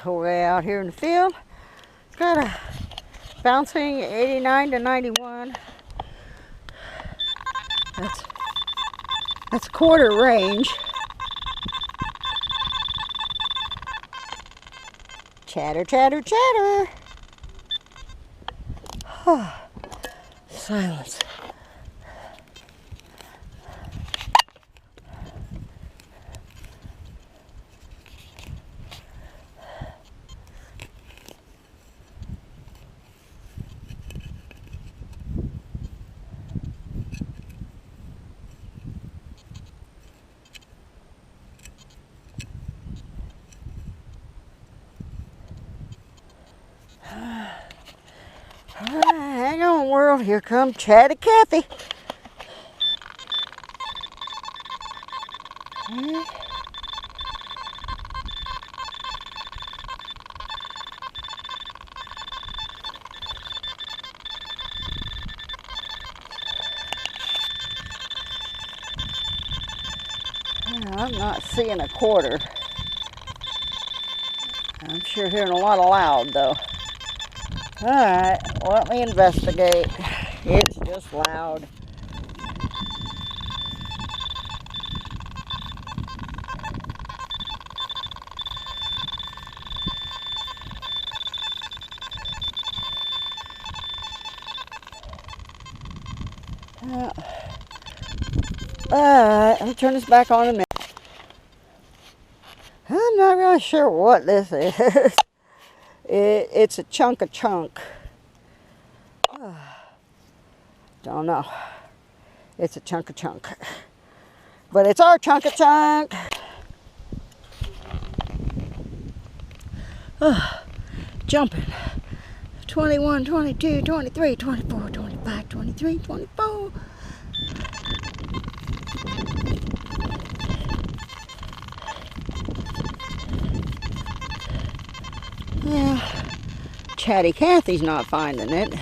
Way out here in the field. Got a bouncing 89 to 91. That's quarter range. Chatter, chatter, chatter. Silence. Hang on, world. Here comes Chatty Cathy. I'm not seeing a quarter. I'm sure hearing a lot of loud, though. Alright, let me investigate. It's just loud. Alright, I'll turn this back on in a minute. I'm not really sure what this is. It's a chunk of chunk. Don't know. It's a chunk of chunk. But it's our chunk of chunk. Jumping. 21, 22, 23, 24, 25, 23, 24. Yeah, Chatty Cathy's not finding it.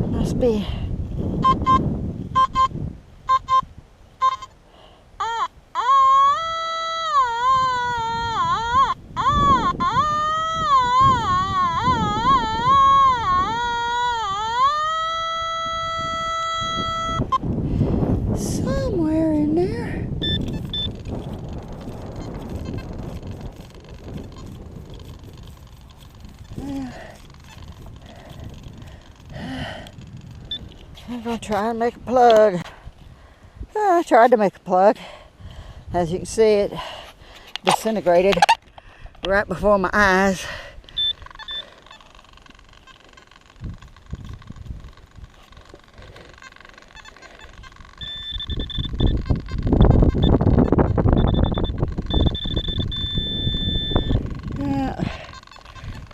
Must be. Somewhere in there. I'm going to try and make a plug. I tried to make a plug. As you can see, it disintegrated right before my eyes.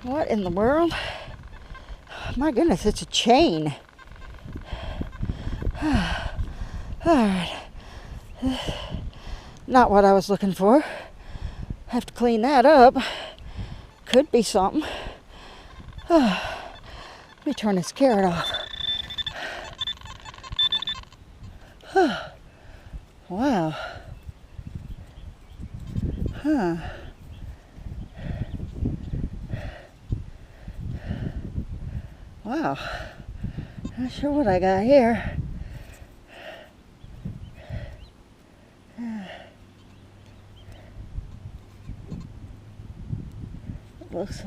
What in the world? My goodness, it's a chain. Alright. Not what I was looking for. Have to clean that up. Could be something. Let me turn this carrot off. Wow. Wow. Not sure what I got here. Looks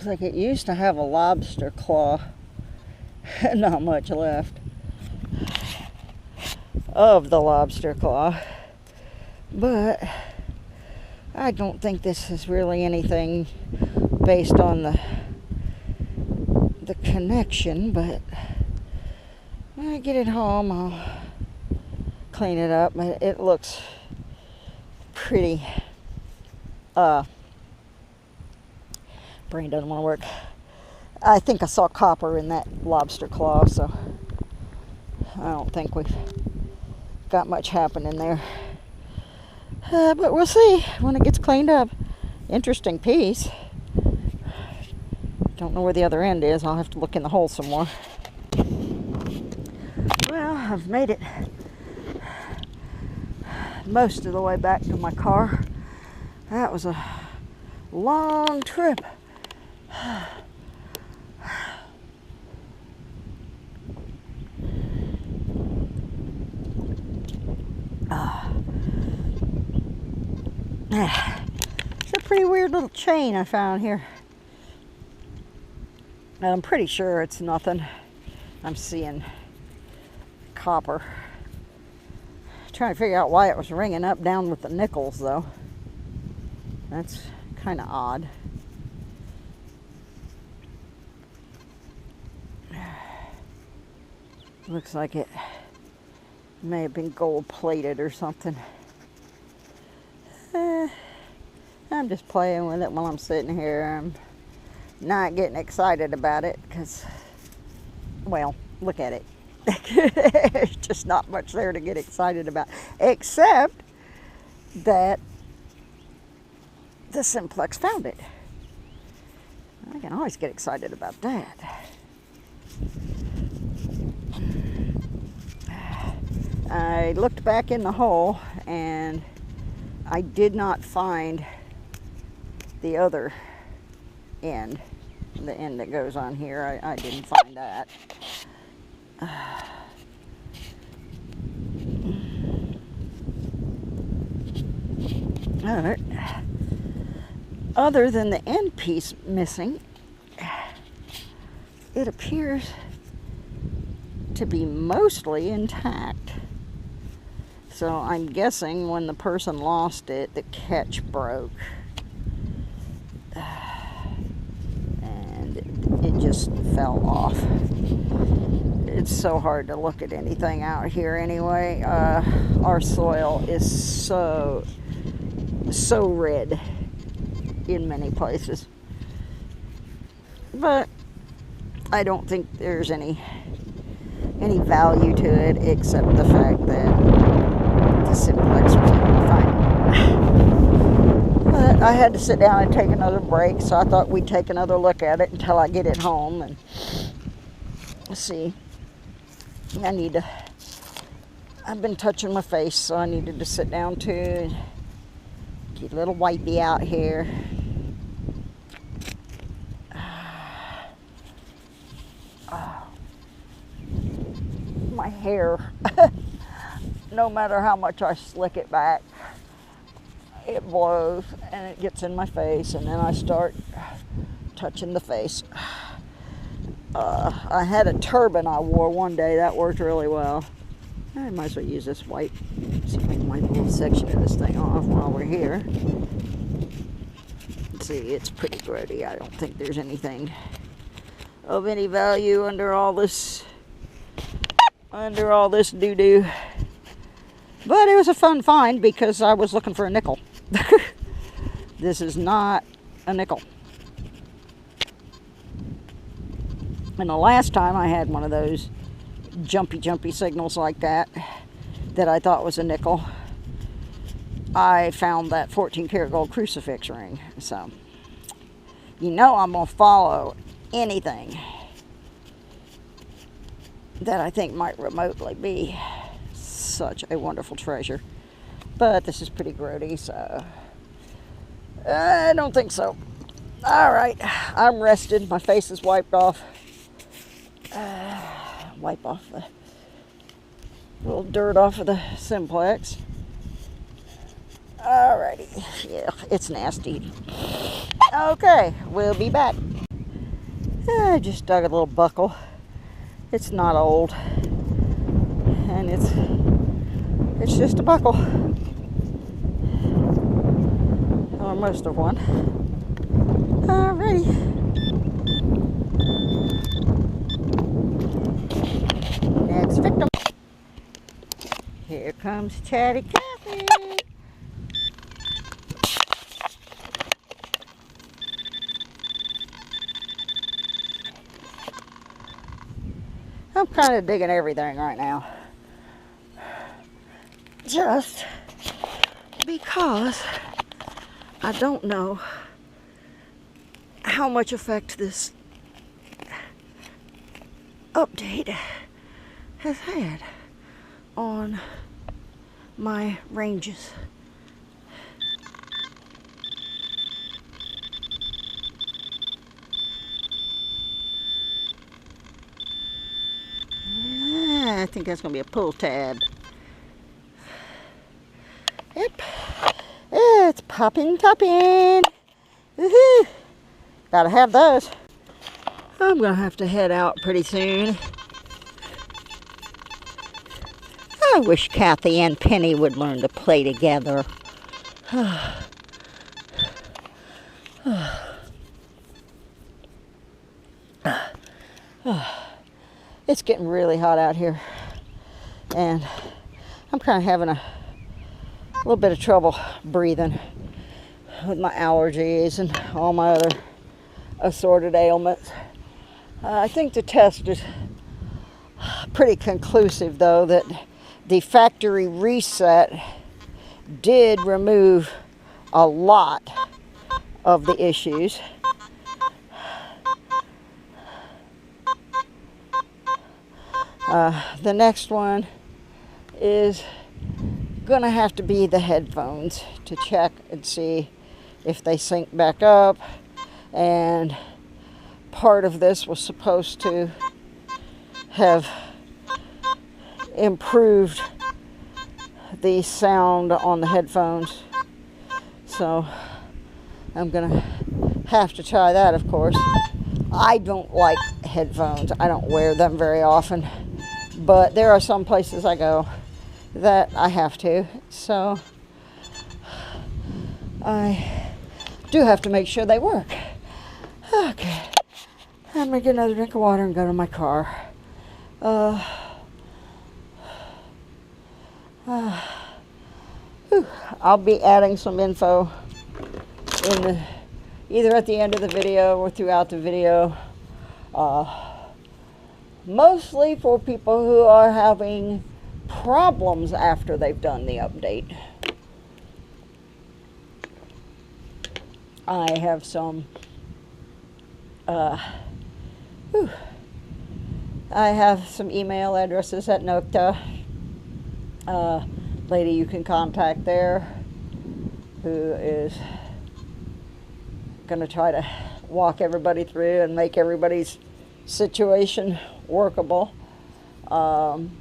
like it used to have a lobster claw. Not much left of the lobster claw, but I don't think this is really anything based on the connection. But when I get it home, I'll clean it up. But it looks pretty. Brain doesn't want to work. I think I saw copper in that lobster claw, so I don't think we've got much happening there. But we'll see when it gets cleaned up. Interesting piece. Don't know where the other end is. I'll have to look in the hole some more. Well, I've made it most of the way back to my car. That was a long trip. It's a pretty weird little chain I found here. I'm pretty sure it's nothing. I'm seeing copper. Trying to figure out why it was ringing up down with the nickels, though. That's kind of odd. Looks like it may have been gold plated or something. I'm just playing with it while I'm sitting here. I'm not getting excited about it because, well, look at it. There's just not much there to get excited about, except that the Simplex found it. I can always get excited about that. I looked back in the hole and I did not find the other end, the end that goes on here. I didn't find that. But other than the end piece missing, it appears to be mostly intact. So I'm guessing when the person lost it, the catch broke. And it just fell off. It's so hard to look at anything out here anyway. Our soil is so red in many places. But I don't think there's any value to it except the fact that the Simplex was able to find it. But I had to sit down and take another break, so I thought we'd take another look at it until I get it home and see. I've been touching my face, so I needed to sit down too and get a little wipey out here. My hair, no matter how much I slick it back, it blows and it gets in my face, and then I start touching the face. I had a turban I wore one day that worked really well. I might as well use this wipe. See if I can wipe a little section of this thing off while we're here. See, it's pretty grody. I don't think there's anything of any value under all this doo-doo. But it was a fun find because I was looking for a nickel. This is not a nickel. And the last time I had one of those jumpy signals like that I thought was a nickel, I found that 14 karat gold crucifix ring. So, you know I'm going to follow anything that I think might remotely be such a wonderful treasure. But this is pretty grody, so I don't think so. Alright, I'm rested. My face is wiped off. Wipe off the little dirt off of the Simplex. Alrighty. Yeah, it's nasty. Okay, we'll be back. I just dug a little buckle. It's not old. And it's just a buckle. Or most of one. Alrighty. Next victim. Here comes Chatty Cathy. I'm kind of digging everything right now. Just because I don't know how much effect this update has had on my ranges. I think that's going to be a pull tab. Yep. It's popping, topping. Woohoo! Gotta have those. I'm going to have to head out pretty soon. I wish Kathy and Penny would learn to play together. It's getting really hot out here, and I'm kind of having a little bit of trouble breathing with my allergies and all my other assorted ailments. I think the test is pretty conclusive, though, that the factory reset did remove a lot of the issues. The next one is going to have to be the headphones to check and see if they sync back up. And part of this was supposed to have improved the sound on the headphones. So I'm going to have to try that, of course. I don't like headphones. I don't wear them very often. But there are some places I go that I have to. So I do have to make sure they work. Okay. I'm going to get another drink of water and go to my car. I'll be adding some info in either at the end of the video or throughout the video. Mostly for people who are having problems after they've done the update. I have some I have some email addresses at Nokta. Lady you can contact there, who is going to try to walk everybody through and make everybody's situation workable. I'm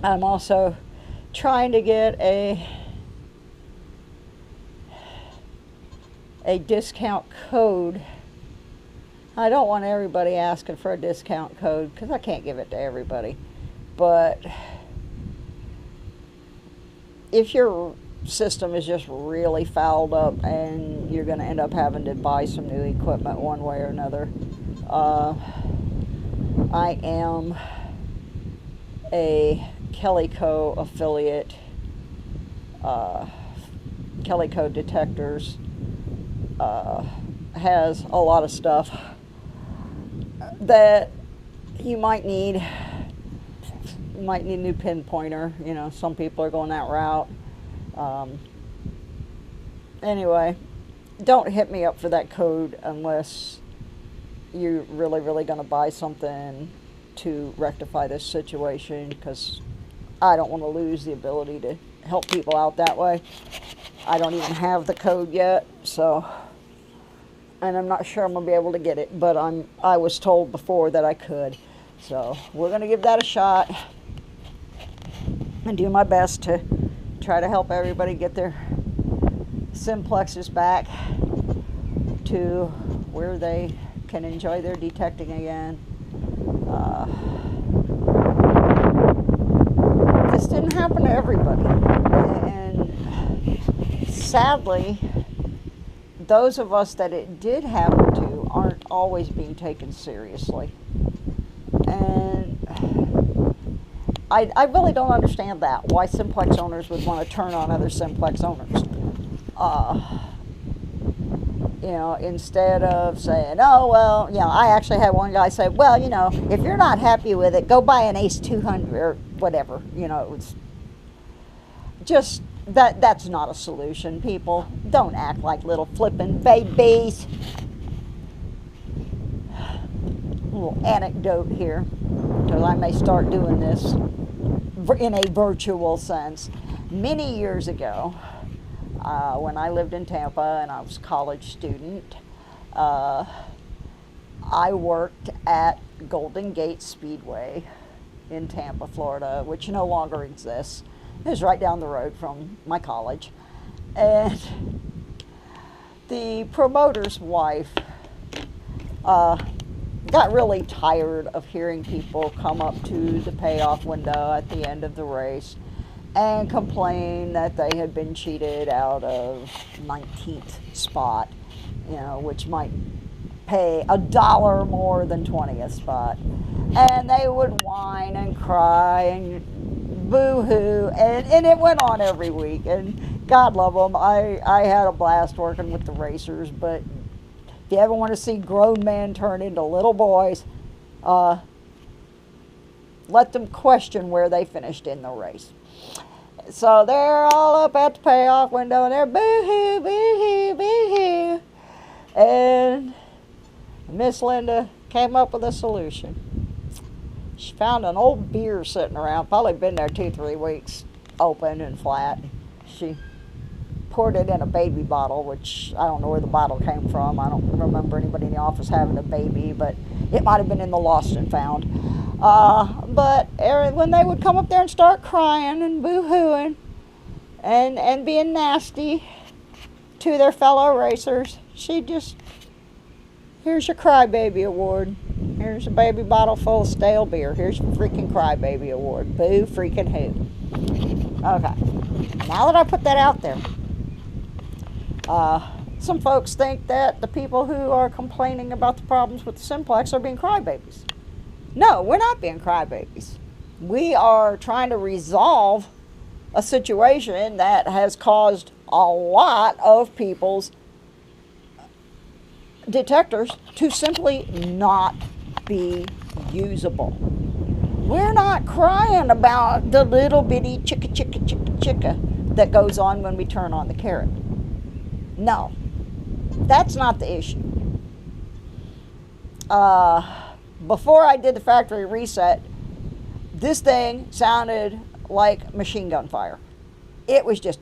also trying to get a discount code. I don't want everybody asking for a discount code because I can't give it to everybody. But if your system is just really fouled up and you're going to end up having to buy some new equipment one way or another, I am a Calico affiliate. Calico Detectors has a lot of stuff that you might need. You might need a new pinpointer. You know, some people are going that route. Anyway, don't hit me up for that code unless you're really going to buy something to rectify this situation, because I don't want to lose the ability to help people out that way. I don't even have the code yet, so, and I'm not sure I'm going to be able to get it, but I was told before that I could. So we're going to give that a shot and do my best to try to help everybody get their Simplexes back to where they can enjoy their detecting again. This didn't happen to everybody, and sadly, those of us that it did happen to aren't always being taken seriously. And I really don't understand that, why Simplex owners would want to turn on other Simplex owners. You know, instead of saying, oh, well, you know, I actually had one guy say, well, you know, if you're not happy with it, go buy an Ace 200 or whatever. You know, it was just, that's not a solution, people. Don't act like little flippin' babies. Little anecdote here. because I may start doing this in a virtual sense. Many years ago, when I lived in Tampa and I was a college student, I worked at Golden Gate Speedway in Tampa, Florida, which no longer exists. It was right down the road from my college. And the promoter's wife got really tired of hearing people come up to the payoff window at the end of the race and complain that they had been cheated out of 19th spot, you know, which might pay $1 more than 20th spot. And they would whine and cry and boo-hoo, and it went on every week. And God love them, I had a blast working with the racers, but if you ever want to see grown men turn into little boys, let them question where they finished in the race. So they're all up at the payoff window and they're boo-hoo, boo-hoo, boo-hoo. And Miss Linda came up with a solution. She found an old beer sitting around, probably been there 2-3 weeks, open and flat. She poured it in a baby bottle, which I don't know where the bottle came from. I don't remember anybody in the office having a baby, but it might have been in the lost and found. But when they would come up there and start crying and boo-hooing and being nasty to their fellow racers, she just, here's your crybaby award. Here's a baby bottle full of stale beer. Here's your freaking crybaby award. Boo freaking who. Okay. Now that I put that out there, some folks think that the people who are complaining about the problems with the Simplex are being crybabies. No, we're not being crybabies. We are trying to resolve a situation that has caused a lot of people's detectors to simply not be usable. We're not crying about the little bitty chicka chicka chicka chicka that goes on when we turn on the carrot. No, that's not the issue. Before I did the factory reset, this thing sounded like machine gun fire. It was just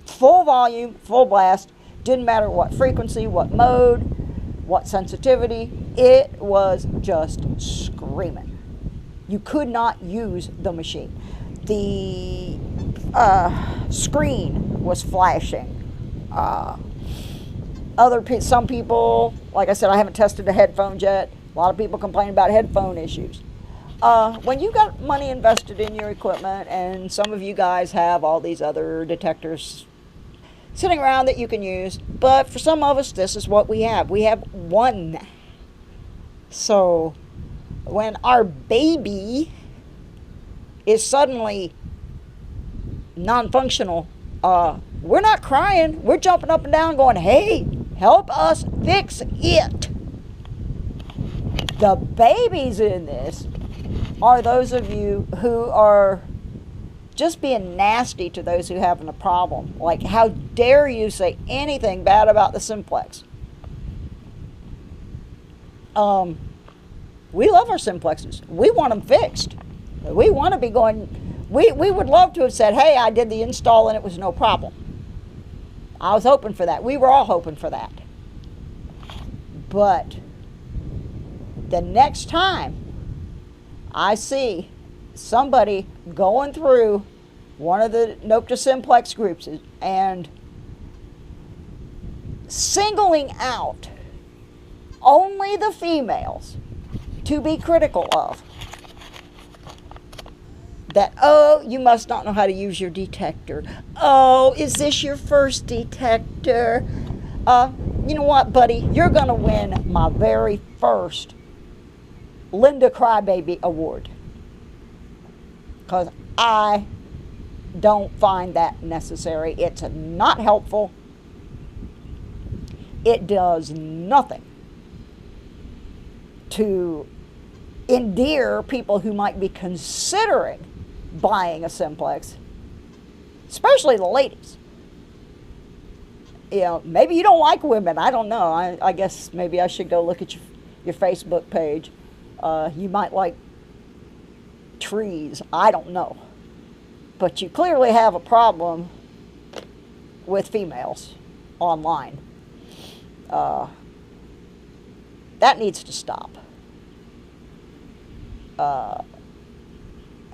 full volume, full blast. Didn't matter what frequency, what mode, what sensitivity. It was just screaming. You could not use the machine. The screen was flashing. Some people, like I said, I haven't tested the headphones yet. A lot of people complain about headphone issues. When you got money invested in your equipment, and some of you guys have all these other detectors sitting around that you can use, but for some of us, this is what we have. We have one. So when our baby is suddenly non-functional, we're not crying. We're jumping up and down going, hey, help us fix it. The babies in this are those of you who are just being nasty to those who having a problem. Like, how dare you say anything bad about the Simplex? We love our Simplexes. We want them fixed. We want to be going, we would love to have said, hey, I did the install and it was no problem. I was hoping for that. We were all hoping for that. But the next time I see somebody going through one of the Nope to Simplex groups and singling out only the females to be critical of, that, oh, you must not know how to use your detector. Oh, is this your first detector? You know what, buddy? You're going to win my very first Linda Crybaby Award. Because I don't find that necessary. It's not helpful. It does nothing to endear people who might be considering buying a Simplex, especially the ladies. You know, maybe you don't like women. I don't know. I guess maybe I should go look at your Facebook page. You might like trees. I don't know. But you clearly have a problem with females online. That needs to stop.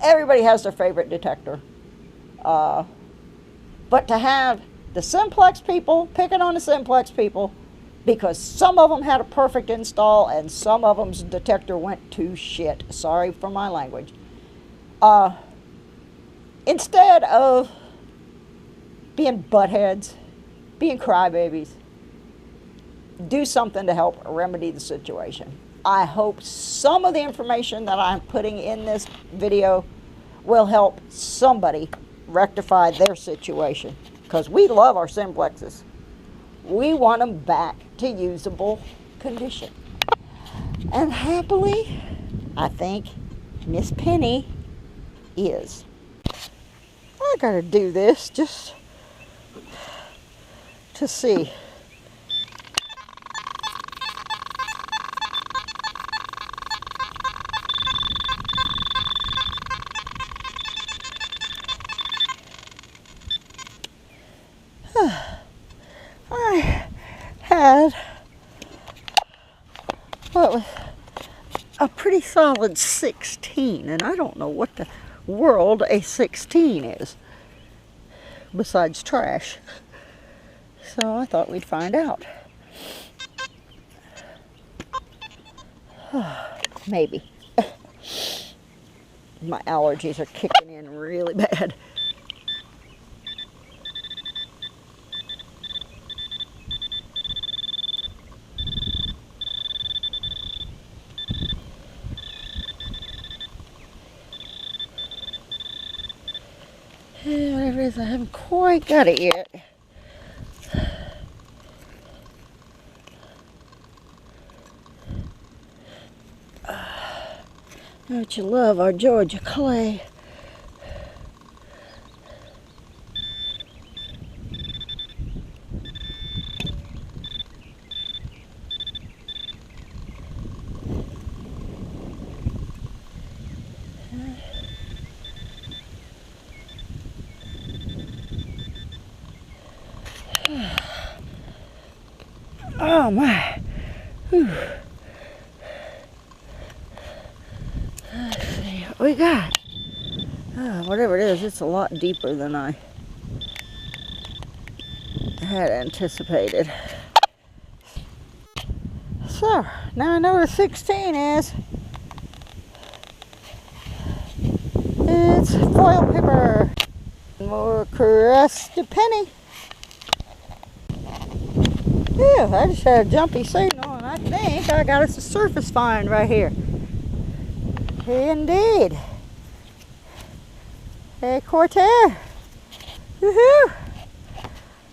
Everybody has their favorite detector. But to have the Simplex people picking on the Simplex people because some of them had a perfect install and some of them's detector went to shit. Sorry for my language. Instead of being buttheads, being crybabies, do something to help remedy the situation. I hope some of the information that I'm putting in this video will help somebody rectify their situation, because we love our Simplexes. We want them back to usable condition. And happily, I think Miss Penny is. I gotta do this just to see. I had what was a pretty solid 16, and I don't know what the world a 16 is besides trash. So I thought we'd find out. Maybe. My allergies are kicking in really bad. Yeah, whatever it is, I haven't quite got it yet. Don't you love our Georgia clay? Oh my. Whew. Let's see what we got. Whatever it is, it's a lot deeper than I had anticipated. So, now I know what a 16 is. It's foil paper. More crusty penny. Yeah, I just had a jumpy signal, and I think I got us a surface find right here. Indeed. Hey, Cortair. Woohoo!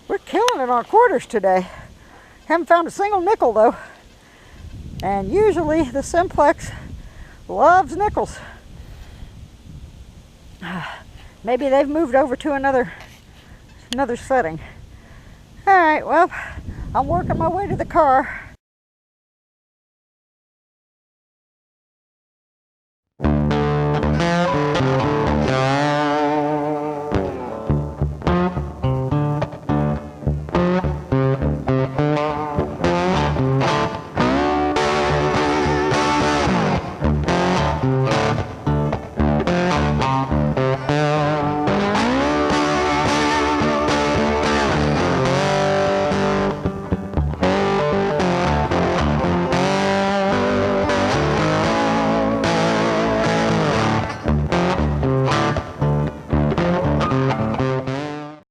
We're killing it on quarters today. Haven't found a single nickel, though. And usually the Simplex loves nickels. Maybe they've moved over to another setting. All right, well, I'm working my way to the car.